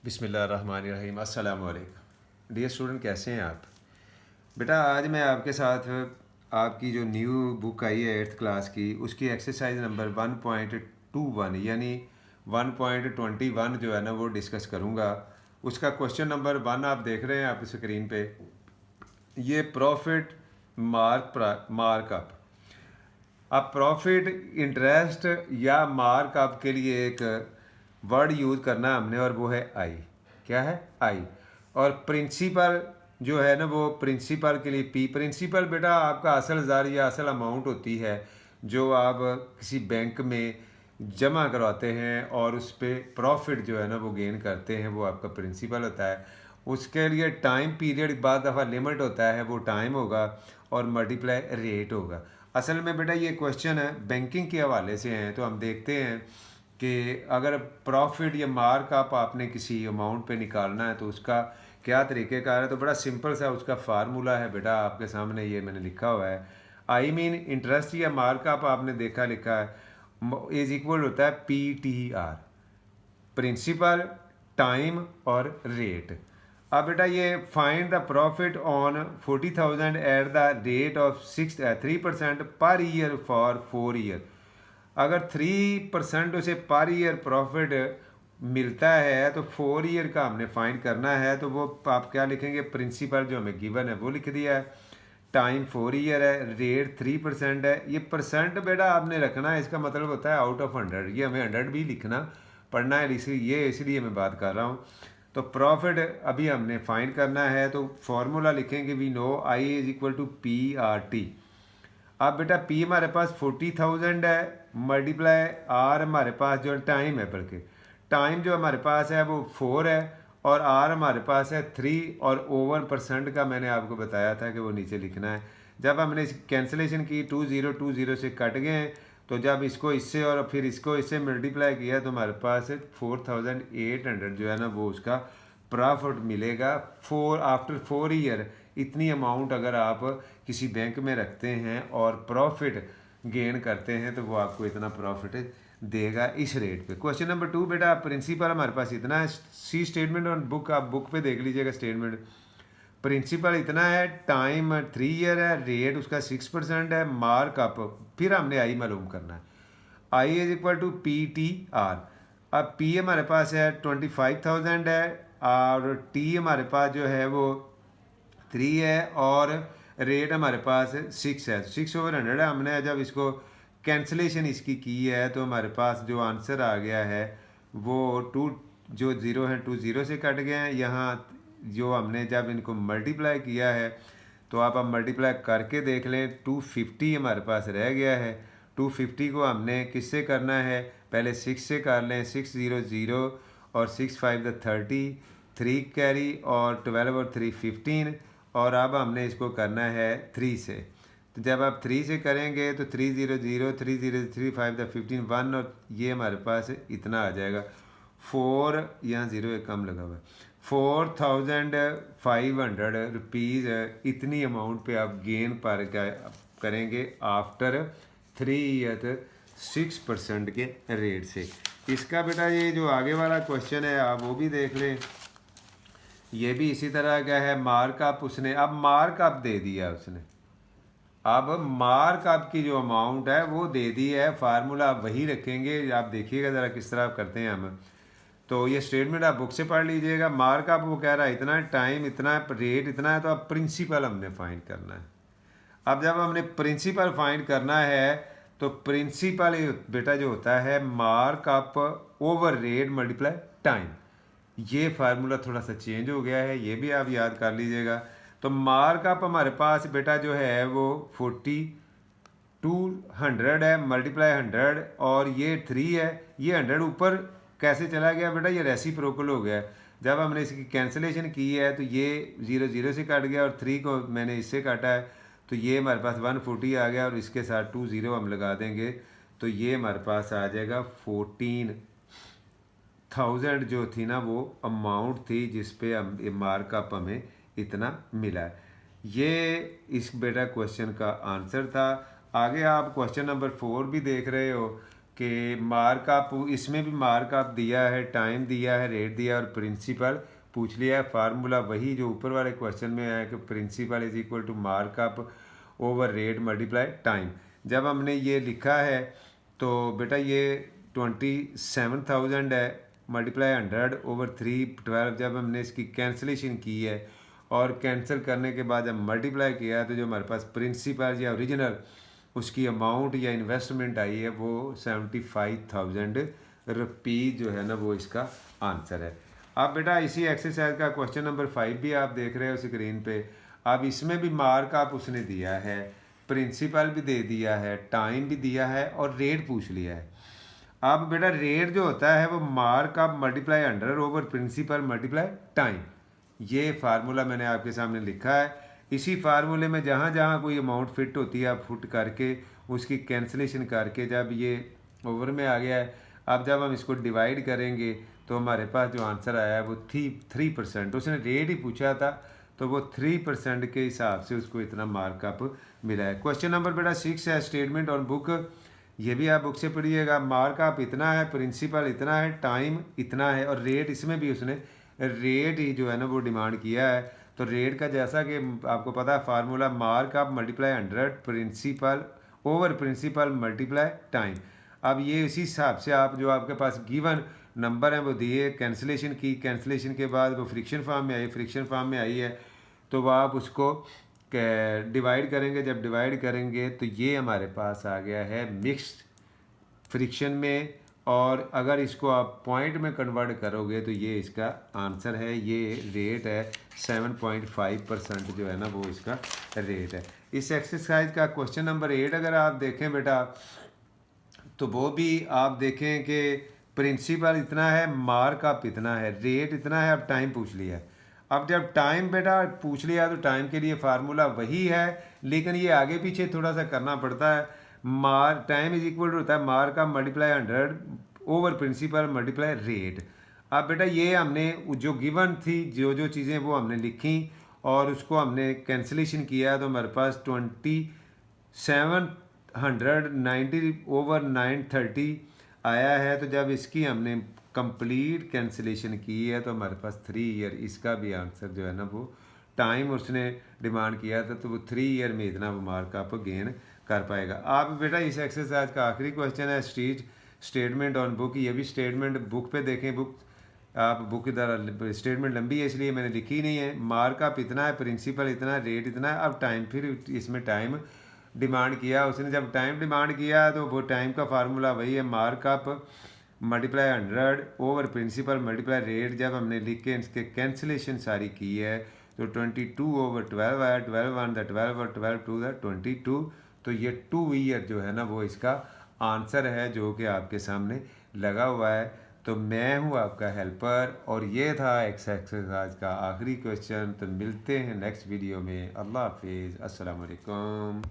बिस्मिल्लाहिर्रहमानिर्रहीम। अस्सलाम वालेकुम। डियर स्टूडेंट, कैसे हैं आप? बेटा, आज मैं आपके साथ आपकी जो न्यू बुक आई है 8th क्लास की, उसकी एक्सरसाइज नंबर 1.21 यानी 1.21 जो है ना वो डिस्कस करूँगा। उसका क्वेश्चन नंबर 1 आप देख रहे हैं आप स्क्रीन पे। ये प्रॉफिट मार्कअप। अब प्रॉफिट, इंटरेस्ट या मार्कअप के लिए एक वर्ड यूज़ करना है हमने, और वो है आई। क्या है? आई। और प्रिंसिपल जो है ना वो प्रिंसिपल के लिए पी। प्रिंसिपल बेटा आपका असल ज़र या असल अमाउंट होती है जो आप किसी बैंक में जमा करवाते हैं और उस पर प्रॉफिट जो है ना वो गेन करते हैं, वो आपका प्रिंसिपल होता है। उसके लिए टाइम पीरियड बाद दफ़ा लिमिट होता है, वो टाइम होगा और मल्टीप्लाई रेट होगा। असल में बेटा ये क्वेश्चन है बैंकिंग के हवाले से हैं, तो हम देखते हैं कि अगर प्रॉफिट या मार्कअप आपने किसी अमाउंट पे निकालना है तो उसका क्या तरीक़ेकार है। तो बड़ा सिंपल सा उसका फार्मूला है बेटा, आपके सामने ये मैंने लिखा हुआ है। आई मीन इंटरेस्ट या मार्कअप आपने लिखा है इज इक्वल होता है PTR, प्रिंसिपल, टाइम और रेट। अब बेटा ये find the profit on 40,000 at the rate of 3% per year for 4 year. अगर 3% उसे पर ईयर प्रॉफिट मिलता है तो 4 ईयर का हमने फाइंड करना है। तो वो आप क्या लिखेंगे? प्रिंसिपल जो हमें गिवन है वो लिख दिया है, टाइम 4 ईयर है, रेट 3% है। ये परसेंट बेटा आपने रखना है, इसका मतलब होता है आउट ऑफ 100। ये हमें 100 भी लिखना पढ़ना है, इसलिए मैं बात कर रहा हूँ। तो प्रॉफिट अभी हमने फाइंड करना है, तो फॉर्मूला लिखेंगे we know I is equal to PRT। अब बेटा पी हमारे पास 40,000 है, मल्टीप्लाई आर हमारे पास जो टाइम है, बल्कि टाइम जो हमारे पास है वो 4 है और आर हमारे पास है 3, और ओवर परसेंट का मैंने आपको बताया था कि वो नीचे लिखना है। जब हमने इस कैंसिलेशन की 2020 से कट गए, तो जब इसको इससे और फिर इसको इससे मल्टीप्लाई किया तो हमारे पास 4,800 जो है ना वो उसका प्रॉफिट मिलेगा। आफ्टर 4 ईयर इतनी अमाउंट अगर आप किसी बैंक में रखते हैं और प्रॉफिट गेन करते हैं तो वो आपको इतना प्रॉफिट देगा इस रेट पे। क्वेश्चन नंबर 2 बेटा, प्रिंसिपल हमारे पास इतना है, सी स्टेटमेंट और बुक आप बुक पे देख लीजिएगा स्टेटमेंट। प्रिंसिपल इतना है, टाइम 3 ईयर है, रेट उसका 6% है, मार्कअप फिर हमने आई मालूम करना है। आई इज इक्वल टू PTR। अब पी हमारे पास है 25,000 है और टी हमारे पास जो है वो 3 है और रेट हमारे पास 6 है। 6/100 है। हमने जब इसको कैंसलेशन इसकी की है तो हमारे पास जो आंसर आ गया है वो 2 जो 0 है 2 0 से कट गए हैं। यहाँ जो हमने जब इनको मल्टीप्लाई किया है तो आप मल्टीप्लाई करके देख लें, 250 हमारे पास रह गया है। 250 को हमने किससे करना है? पहले 6 से कर लें, 6 0 0 और 6 5 30, 3 कैरी और 12 और 3 15, और अब हमने इसको करना है 3 से। तो जब आप 3 से करेंगे तो 3 0 0 3 0 3 5 15 1, और ये हमारे पास इतना आ जाएगा 4, यहाँ 0 एक कम लगा हुआ है, 4,500 रुपीज़। इतनी अमाउंट पे आप गेन पर करेंगे आफ्टर 3 ईयर 6% के रेट से। इसका बेटा ये जो आगे वाला क्वेश्चन है आप वो भी देख लें, ये भी इसी तरह का है। मार्कअप उसने अब मार्कअप दे दिया उसने, अब मार्कअप की जो अमाउंट है वो दे दी है, फार्मूला आप वही रखेंगे। आप देखिएगा ज़रा किस तरह करते हैं हम। तो ये स्टेटमेंट आप बुक से पढ़ लीजिएगा। मार्कअप वो कह रहा है इतना, टाइम इतना, रेट इतना है, तो अब प्रिंसिपल हमने फाइंड करना है। अब जब हमने प्रिंसिपल फाइंड करना है तो प्रिंसिपल बेटा जो होता है markup over rate multiply time. ये फार्मूला थोड़ा सा चेंज हो गया है, ये भी आप याद कर लीजिएगा। तो मार्कअप हमारे पास बेटा जो है वो 4200 है, मल्टीप्लाई 100, और ये 3 है। ये 100 ऊपर कैसे चला गया बेटा? ये रेसिप्रोकल हो गया। जब हमने इसकी कैंसिलेशन की है तो ये 0 0 से कट गया और 3 को मैंने इससे काटा है, तो ये हमारे पास 140 आ गया, और इसके साथ 2 0 हम लगा देंगे तो ये हमारे पास आ जाएगा 14,000 जो थी ना वो अमाउंट थी जिस पे हम मार्कअप हमें इतना मिला है। ये इस बेटा क्वेश्चन का आंसर था। आगे आप क्वेश्चन नंबर 4 भी देख रहे हो। कि मार्कअप, इसमें भी मार्कअप दिया है, टाइम दिया है, रेट दिया है और प्रिंसिपल पूछ लिया है। फार्मूला वही जो ऊपर वाले क्वेश्चन में है कि principal is equal to markup over rate multiply time. जब हमने ये लिखा है तो बेटा ये 27,000 है मल्टीप्लाई 100 ओवर 312। जब हमने इसकी कैंसिलेशन की है और कैंसिल करने के बाद जब मल्टीप्लाई किया है तो जो हमारे पास प्रिंसिपल या ओरिजिनल उसकी अमाउंट या इन्वेस्टमेंट आई है वो 75,000 रुपीज़ जो है ना वो इसका आंसर है। अब बेटा इसी एक्सरसाइज का क्वेश्चन नंबर 5 भी आप देख रहे हो स्क्रीन पे। अब इसमें भी मार्क आप उसने दिया है, प्रिंसिपल भी दे दिया है, टाइम भी दिया है और रेट पूछ लिया है। अब बेटा रेट जो होता है वो मार्क आप multiply 100 over principal multiply time. ये फार्मूला मैंने आपके सामने लिखा है। इसी फार्मूले में जहाँ जहाँ कोई अमाउंट फिट होती है आप फुट करके उसकी कैंसिलेशन करके जब ये ओवर में आ गया है, अब जब हम इसको डिवाइड करेंगे तो हमारे पास जो आंसर आया है वो 3%। उसने रेट ही पूछा था तो वो 3% के हिसाब से उसको इतना मार्कअप मिला है। क्वेश्चन नंबर बेटा 6 है, स्टेटमेंट ऑन बुक। ये भी आप बुक से पढ़िएगा। मार्कअप इतना है, प्रिंसिपल इतना है, टाइम इतना है और रेट, इसमें भी उसने रेट ही जो है ना वो डिमांड किया है। तो रेट का जैसा कि आपको पता है formula markup multiply 100 principal over principal multiply time. अब ये इसी हिसाब से आप जो आपके पास गिवन नंबर है वो दिए, कैंसिलेशन की, कैंसिलेशन के बाद वो फ्रिक्शन फॉर्म में आई, फ्रिक्शन फॉर्म में आई है तो वह आप उसको डिवाइड करेंगे। जब डिवाइड करेंगे तो ये हमारे पास आ गया है मिक्स्ड फ्रिक्शन में, और अगर इसको आप पॉइंट में कन्वर्ट करोगे तो ये इसका आंसर है। ये रेट है 7.5% जो है ना वो इसका रेट है। इस एक्सरसाइज का क्वेश्चन नंबर 8 अगर आप देखें बेटा तो वो भी आप देखें कि प्रिंसिपल इतना है, मार्कअप इतना है, रेट इतना है, अब टाइम पूछ लिया है। अब जब टाइम बेटा पूछ लिया तो टाइम के लिए फार्मूला वही है लेकिन ये आगे पीछे थोड़ा सा करना पड़ता है। टाइम इज इक्वल टू होता है markup multiply 100 over principal multiply rate. अब बेटा ये हमने जो गिवन थी जो जो चीज़ें वो हमने लिखी और उसको हमने कैंसिलेशन किया तो हमारे पास 2790 ओवर 930 आया है। तो जब इसकी हमने कंप्लीट कैंसिलेशन की है तो हमारे पास 3 ईयर, इसका भी आंसर जो है ना वो टाइम उसने डिमांड किया था तो वो 3 ईयर में इतना वो मार्कअप गेन कर पाएगा। आप बेटा इस एक्सरसाइज का आखिरी क्वेश्चन है स्टेटमेंट ऑन बुक। ये भी स्टेटमेंट बुक पे देखें, बुक आप बुक इधर स्टेटमेंट लंबी है इसलिए मैंने लिखी नहीं है। मार्कअप इतना है, प्रिंसिपल इतना है, रेट इतना है। अब टाइम, फिर इसमें टाइम डिमांड किया उसने। जब टाइम डिमांड किया तो वो टाइम का फार्मूला वही है markup multiply 100 over principal multiply rate. जब हमने लिख के इसके कैंसिलेशन सारी की है तो 22 ओवर 12 आया, 12 वन द 12 और 12 टू द 22। तो ये 2 ईयर जो है ना वो इसका आंसर है जो कि आपके सामने लगा हुआ है। तो मैं हूँ आपका हेल्पर और ये था एक्सरसाइज का आखिरी क्वेश्चन। तो मिलते हैं नेक्स्ट वीडियो में। अल्लाह हाफिज़, अस्सलाम वालेकुम।